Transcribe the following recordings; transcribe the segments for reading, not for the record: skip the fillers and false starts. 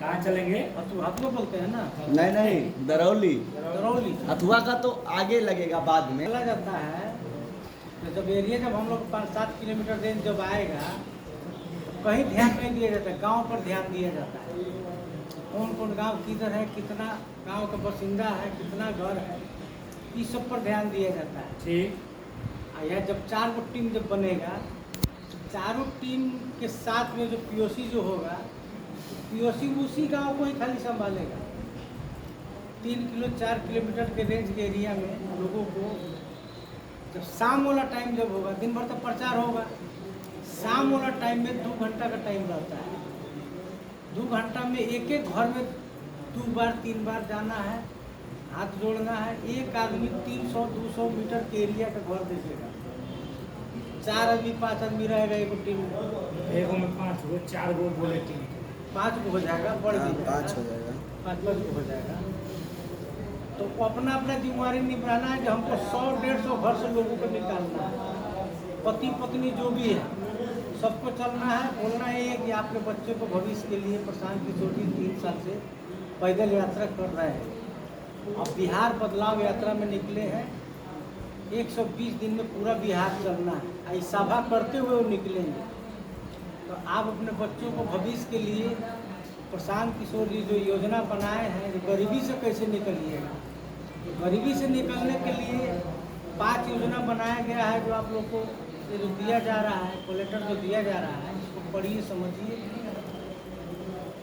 कहाँ चलेंगे? हथुआ बोलते हैं ना? नहीं नहीं, दरौली। दरौली हथुआ का तो आगे लगेगा बाद में। चला जाता है। तो जब एरिया जब हम लोग 5-7 किलोमीटर रेंज जब आएगा तो कहीं ध्यान नहीं दिया जाता, गांव पर ध्यान दिया जाता है। कौन कौन गांव किधर है, कितना गांव का बासिंदा है, कितना घर है, इस सब पर ध्यान दिया जाता है। ठीक। यह जब 4 गो टीम जब बनेगा तो चारों टीम के साथ में जो पीओसी जो होगा, पीओसी उसी गांव को ही खाली संभालेगा। 4 किलोमीटर के रेंज के एरिया में लोगों को जब शाम वाला टाइम जब होगा, दिन भर तो प्रचार होगा, शाम वाला टाइम में 2 घंटा का टाइम रहता है। 2 घंटा में एक एक घर में 2 बार 3 बार जाना है, हाथ जोड़ना है। एक आदमी 300-200 मीटर के एरिया का घर देखेगा। 4 आदमी 5 आदमी रहेगा एक टीम में। एगो में 5 गो 4 गो बोले टीम के। 5 गो हो जाएगा, बढ़ भी जाएगा, 5 हो जाएगा। 5 गो हो जाएगा। तो अपना अपना जिम्मेवारी निभाना है कि हमको 100-150 घर से लोगों को निकालना है। पति पत्नी जो भी है सबको चलना है। बोलना है कि आपके बच्चे को भविष्य के लिए प्रशांत किशोर जी 3 साल से पैदल यात्रा कर रहे हैं। अब बिहार बदलाव यात्रा में निकले हैं। 120 दिन में पूरा बिहार चलना है। इस सभा करते हुए वो निकलेंगे। तो आप अपने बच्चों को भविष्य के लिए प्रशांत किशोर जी जो योजना बनाए हैं, जो गरीबी से कैसे निकलिएगा, तो गरीबी से निकलने के लिए 5 योजना बनाया गया है। जो आप लोग को ये जो दिया जा रहा है, कोलेटर जो दिया जा रहा है, इसको पढ़िए समझिए।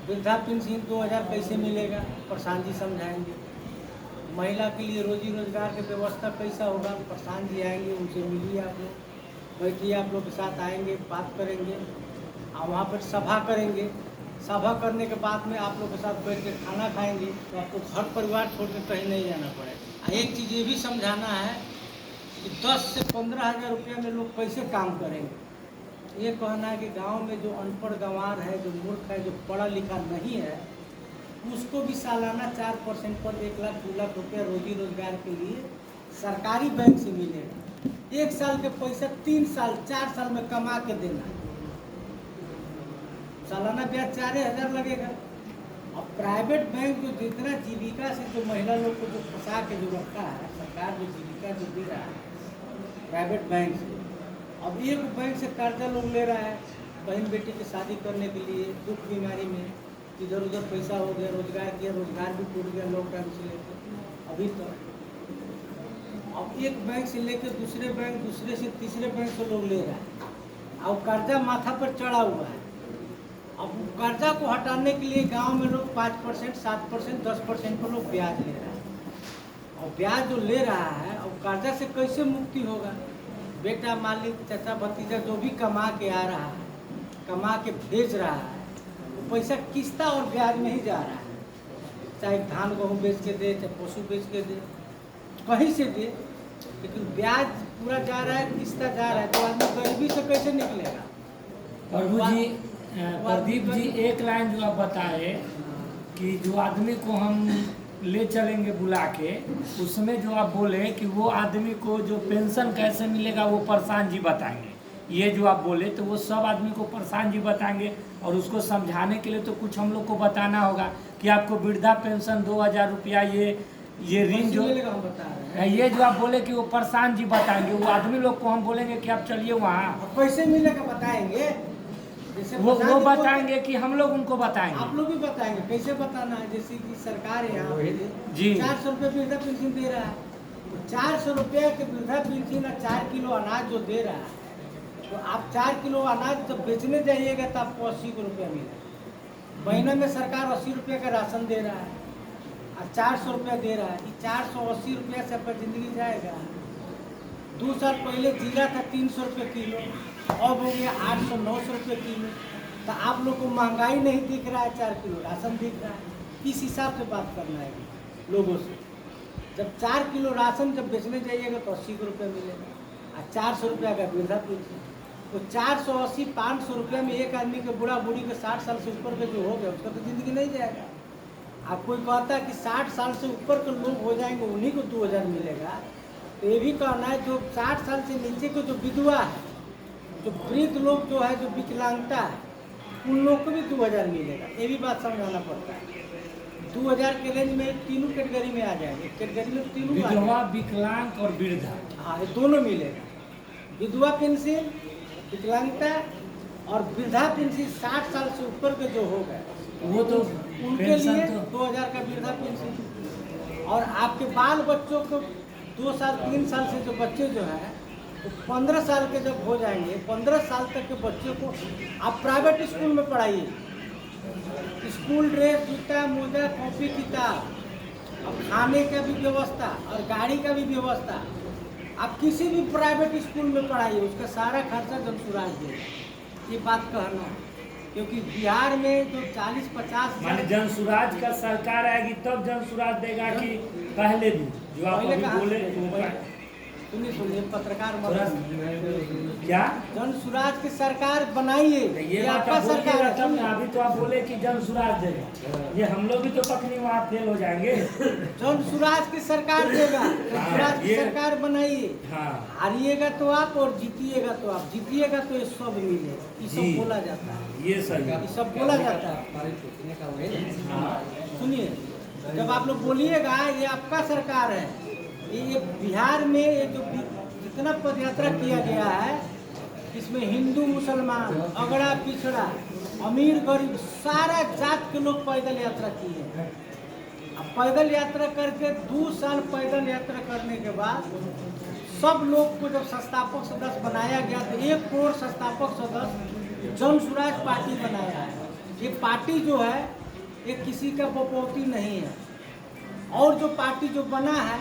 वृद्धा पेंशन 2000 कैसे मिलेगा, प्रशांत जी समझाएंगे। महिला के लिए रोजी रोजगार की व्यवस्था कैसा होगा, प्रशांत जी आएंगे, उनसे मिलिए, आप लोग बैठिए, आप लोग के साथ आएंगे, बात करेंगे और वहाँ पर सभा करेंगे। सभा करने के बाद में आप लोग के साथ बैठ के खाना खाएंगे। तो आपको घर परिवार छोड़ के कहीं नहीं जाना पड़ेगा। एक चीज़ ये भी समझाना है कि 10 से 15 हज़ार रुपया में लोग कैसे काम करेंगे। ये कहना है कि गांव में जो अनपढ़ गंवार है, जो मूर्ख है, जो पढ़ा लिखा नहीं है, उसको भी सालाना 4% पर 1 लाख 2 लाख रुपया रोजी रोजगार के लिए सरकारी बैंक से मिलेगा। 1 साल के पैसा 3 साल 4 साल में कमा के देना। सालाना ब्याज 4000 लगेगा। अब प्राइवेट बैंक जो जितना जीविका से जो महिला लोग को जो फंसा के जो रखा है, सरकार जो जीविका जो दे रहा है प्राइवेट बैंक से, अब एक बैंक से कर्जा लोग ले रहा है बहन बेटी की शादी करने के लिए। दुख बीमारी में इधर उधर पैसा हो गया, रोजगार किया, रोजगार भी टूट गया लॉकडाउन से लेकर अभी तक। अब एक बैंक से लेकर दूसरे बैंक, दूसरे से तीसरे बैंक से लोग ले रहा है और कर्जा माथा पर चढ़ा हुआ है। अब कर्जा को हटाने के लिए गांव में लोग 5%, 7%, 10% पर लोग ब्याज ले रहा है। और ब्याज जो ले रहा है और कर्जा से कैसे मुक्ति होगा। बेटा मालिक चाचा भतीजा जो भी कमा के आ रहा है, कमा के भेज रहा है, वो पैसा किस्ता और ब्याज में ही जा रहा है। चाहे धान गेहूँ बेच के दे, चाहे पशु बेच के दे, कहीं से दे, लेकिन ब्याज पूरा जा रहा है, किस्ता जा रहा है। तो आदमी गरीबी से कैसे निकलेगा। प्रभु जी, प्रदीप जी, एक लाइन जो आप बताए कि जो आदमी को हम ले चलेंगे बुला के, उसमें जो आप बोले कि वो आदमी को जो पेंशन कैसे मिलेगा वो प्रशांत जी बताएंगे। ये जो आप बोले तो वो सब आदमी को प्रशांत जी बताएंगे। और उसको समझाने के लिए तो कुछ हम लोग को बताना होगा कि आपको वृद्धा पेंशन 2000 रुपया, ये ऋण जो हम बता रहे हैं, ये जो आप बोले कि वो प्रशांत जी बताएंगे। वो आदमी लोग को हम बोलेंगे कि आप चलिए वहाँ, कैसे मिलेगा बताएंगे। वो बताएंगे कि हम लोग उनको बताएंगे। आप लोग भी बताएंगे कैसे बताना है। जैसे कि सरकार यहाँ पे जी 400 रुपये वृद्धा पेंशन दे रहा है, तो 400 रुपये के वृद्धा पेंशन और 4 किलो अनाज जो दे रहा है, तो आप 4 किलो अनाज जब बेचने जाइएगा तो आपको 80 रुपया मिलेगा। महीने में सरकार 80 रुपये का राशन दे रहा है और 400 रुपया दे रहा है। 480 रुपया से आपका जिंदगी जाएगा। 2 साल पहले जीरा था 300 रुपये किलो, अब हो गया 800-900 रुपये किलो। तो आप लोग को महंगाई नहीं दिख रहा है, 4 किलो राशन दिख रहा है। किस हिसाब से बात करना है लोगों से। जब 4 किलो राशन जब बेचने जाइएगा तो 80 रुपये मिलेगा और 400 रुपया का वृद्धा पेंशन। तो 480-500 रुपये में एक आदमी के बूढ़ा बूढ़ी के 60 साल से ऊपर के जो हो गया उसका तो जिंदगी नहीं जाएगा। आप कोई कहता है कि 60 साल से ऊपर के लोग हो जाएंगे उन्हीं को 2000 मिलेगा। तो ये भी कहना है जो 60 साल से नीचे के जो विधवा है, जो वृद्ध लोग जो है, जो विकलांगता है, उन लोग को भी 2000 मिलेगा। ये भी बात समझाना पड़ता है। 2000 के रेंज में तीनों कैटेगरी में आ जाएंगे। एक कैटेगरी में तीनों आ विधवा, जाएंगे। विकलांग और वृद्धा। हाँ, ये दोनों मिलेगा। विधवा पेंशन, विकलांगता और वृद्धा पेंशन 60 साल से ऊपर के जो हो गए वो तो उनके पेंशन लिए तो 2000 का वृद्धा पेंशन। और आपके बाल बच्चों को 2 साल 3 साल से जो बच्चे जो हैं तो 15 साल के जब हो जाएंगे, 15 साल तक के बच्चे को आप प्राइवेट स्कूल में पढ़ाइए। स्कूल ड्रेस, जूता, मोजा, कॉपी, किताब और खाने का भी व्यवस्था और गाड़ी का भी व्यवस्था आप किसी भी प्राइवेट स्कूल में पढ़ाइए, उसका सारा खर्चा जनसुराज देगा। ये बात कहना है, क्योंकि बिहार में जो 40-50 माने जन सुराज का सरकार आएगी तब जन सुराज देगा कि पहले भी जो आप पहले अभी कहाँ बोले से? वो सुनिए पत्रकार सुराज मत क्या जन सुराज की सरकार बनाइए, ये बात आपका आप सरकार बोलिएगा है। तब ना। अभी तो आप बोले कि जन सुराज देगा, ये हम लोग भी तो पकनी वहाँ फेल हो जाएंगे। जन सुराज की सरकार देगा, जन सुराज की ये- सरकार बनाइए। हाँ हारिएगा तो आप और जीतिएगा तो आप, जीतिएगा तो ये सब मिले, ये जी। सब बोला जाता है, ये सही ये सब बोला जाता है। सुनिए, जब आप लोग बोलिएगा ये आपका सरकार है, ये बिहार में ये जो जितना पद यात्रा किया गया है इसमें हिंदू मुसलमान, अगड़ा पिछड़ा, अमीर गरीब सारा जात के लोग पैदल यात्रा किए हैं। अब पैदल यात्रा करके 2 साल पैदल यात्रा करने के बाद सब लोग को जब संस्थापक सदस्य बनाया गया तो 1 करोड़ संस्थापक सदस्य जन सुराज पार्टी बनाया है। ये पार्टी जो है ये किसी का बपौती नहीं है। और जो पार्टी जो बना है